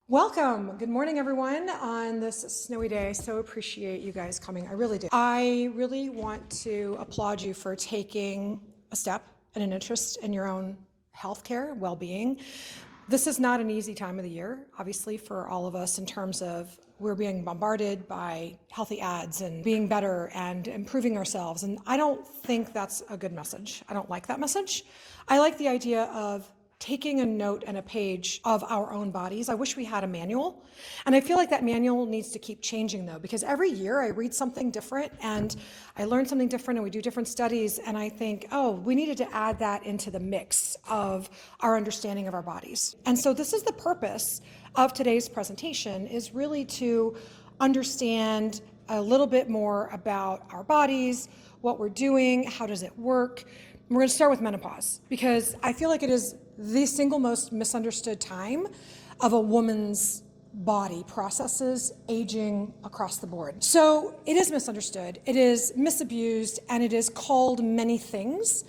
Welcome. Good morning, everyone, on this snowy day. I so appreciate you guys coming. I really do. I really want to applaud you for taking a step and an interest in your own healthcare, well-being. This is not an easy time of the year, obviously, for all of us in terms of we're being bombarded by healthy ads and being better and improving ourselves. And I don't think that's a good message. I don't like that message. I like the idea of taking a note and a page of our own bodies. I wish we had a manual. And I feel like that manual needs to keep changing though, because every year I read something different and I learn something different and we do different studies. And I think, oh, we needed to add that into the mix of our understanding of our bodies. And so this is the purpose of today's presentation, is really to understand a little bit more about our bodies, what we're doing, how does it work. We're going to start with menopause because I feel like it is the single most misunderstood time of a woman's body processes aging across the board. So it is misunderstood, it is misabused, and it is called many things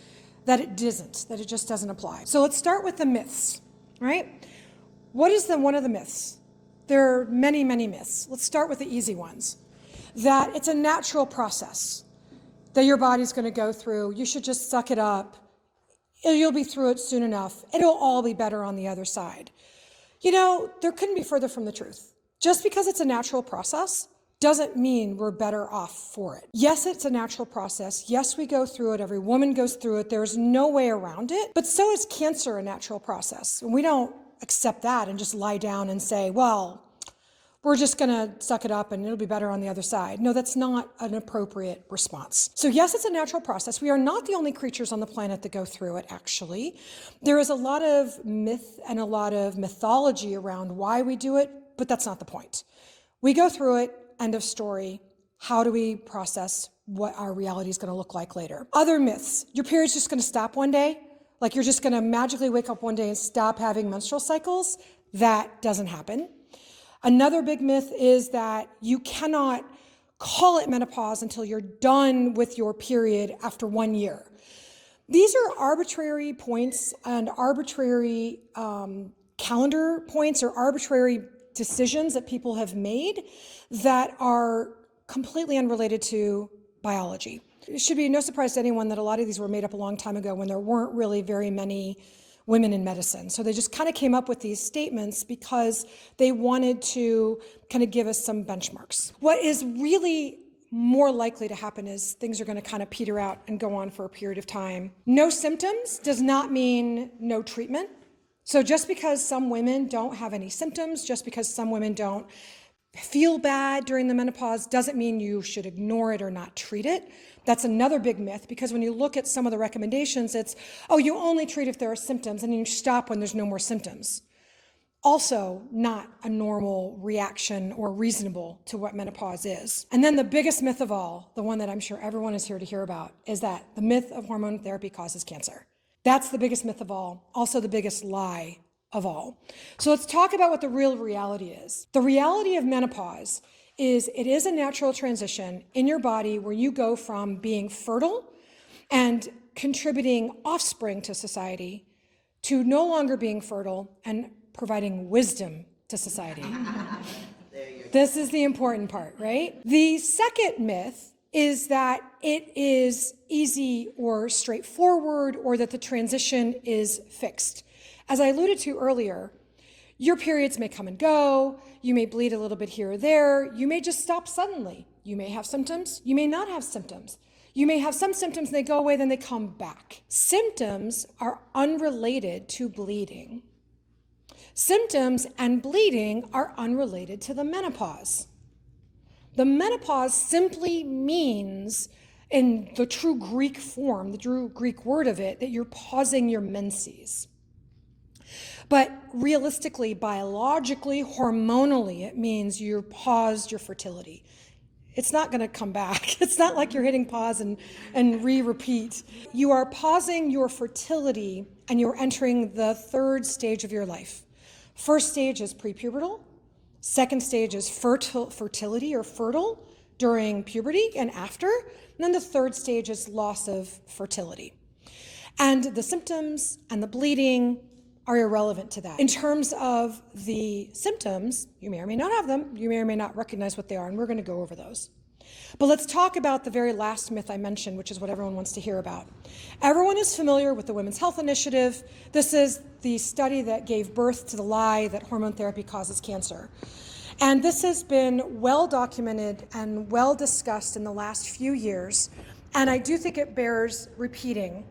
that it just doesn't apply. So let's start with the myths, right? What is one of the myths? There are many, many myths. Let's start with the easy ones. That it's a natural process that your body's going to go through. You should just suck it up. You'll be through it soon enough. It'll all be better on the other side. You know, there couldn't be further from the truth. Just because it's a natural process doesn't mean we're better off for it. Yes, it's a natural process. Yes, we go through it. Every woman goes through it. There's no way around it. But so is cancer a natural process. And we don't accept that and just lie down and say, well, we're just going to suck it up and it'll be better on the other side. No, that's not an appropriate response. So yes, it's a natural process. We are not the only creatures on the planet that go through it, actually. There is a lot of myth and a lot of mythology around why we do it, but that's not the point. We go through it, end of story. How do we process what our reality is going to look like later? Other myths, your period's just going to stop one day. Like you're just going to magically wake up one day and stop having menstrual cycles. That doesn't happen. Another big myth is that you cannot call it menopause until you're done with your period after 1 year. These are arbitrary points and arbitrary calendar points or arbitrary decisions that people have made that are completely unrelated to biology. It should be no surprise to anyone that a lot of these were made up a long time ago when there weren't really very many women in medicine. So they just kind of came up with these statements because they wanted to kind of give us some benchmarks. What is really more likely to happen is things are going to kind of peter out and go on for a period of time. No symptoms does not mean no treatment. So just because some women don't have any symptoms, just because some women don't feel bad during the menopause doesn't mean you should ignore it or not treat it. That's another big myth, because when you look at some of the recommendations, it's, oh, you only treat if there are symptoms and you stop when there's no more symptoms. Also not a normal reaction or reasonable to what menopause is. And then the biggest myth of all, the one that I'm sure everyone is here to hear about, is that the myth of hormone therapy causes cancer. That's the biggest myth of all, also the biggest lie of all. So let's talk about what the real reality is. The reality of menopause is it is a natural transition in your body where you go from being fertile and contributing offspring to society to no longer being fertile and providing wisdom to society. This is the important part, right? The second myth is that it is easy or straightforward or that the transition is fixed. As I alluded to earlier, your periods may come and go, you may bleed a little bit here or there, you may just stop suddenly. You may have symptoms, you may not have symptoms. You may have some symptoms and they go away, then they come back. Symptoms are unrelated to bleeding. Symptoms and bleeding are unrelated to the menopause. The menopause simply means, in the true Greek form, the true Greek word of it, that you're pausing your menses. But realistically, biologically, hormonally, it means you paused your fertility. It's not going to come back. It's not like you're hitting pause and repeat. You are pausing your fertility and you're entering the third stage of your life. First stage is prepubertal. Second stage is fertility or fertile during puberty and after. And then the third stage is loss of fertility. And the symptoms and the bleeding are irrelevant to that. In terms of the symptoms, you may or may not have them, you may or may not recognize what they are, and we're going to go over those. But let's talk about the very last myth I mentioned, which is what everyone wants to hear about. Everyone is familiar with the Women's Health Initiative. This is the study that gave birth to the lie that hormone therapy causes cancer. And this has been well documented and well discussed in the last few years, and I do think it bears repeating.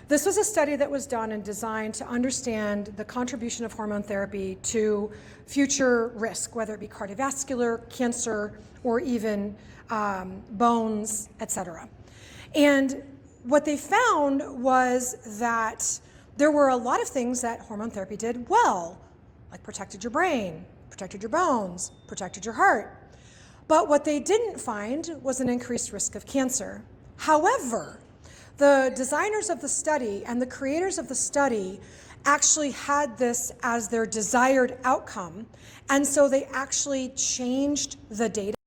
This was a study that was done and designed to understand the contribution of hormone therapy to future risk, whether it be cardiovascular, cancer, or even bones, etc. And what they found was that there were a lot of things that hormone therapy did well, like protected your brain, protected your bones, protected your heart. But what they didn't find was an increased risk of cancer. However, the designers of the study and the creators of the study actually had this as their desired outcome, and so they actually changed the data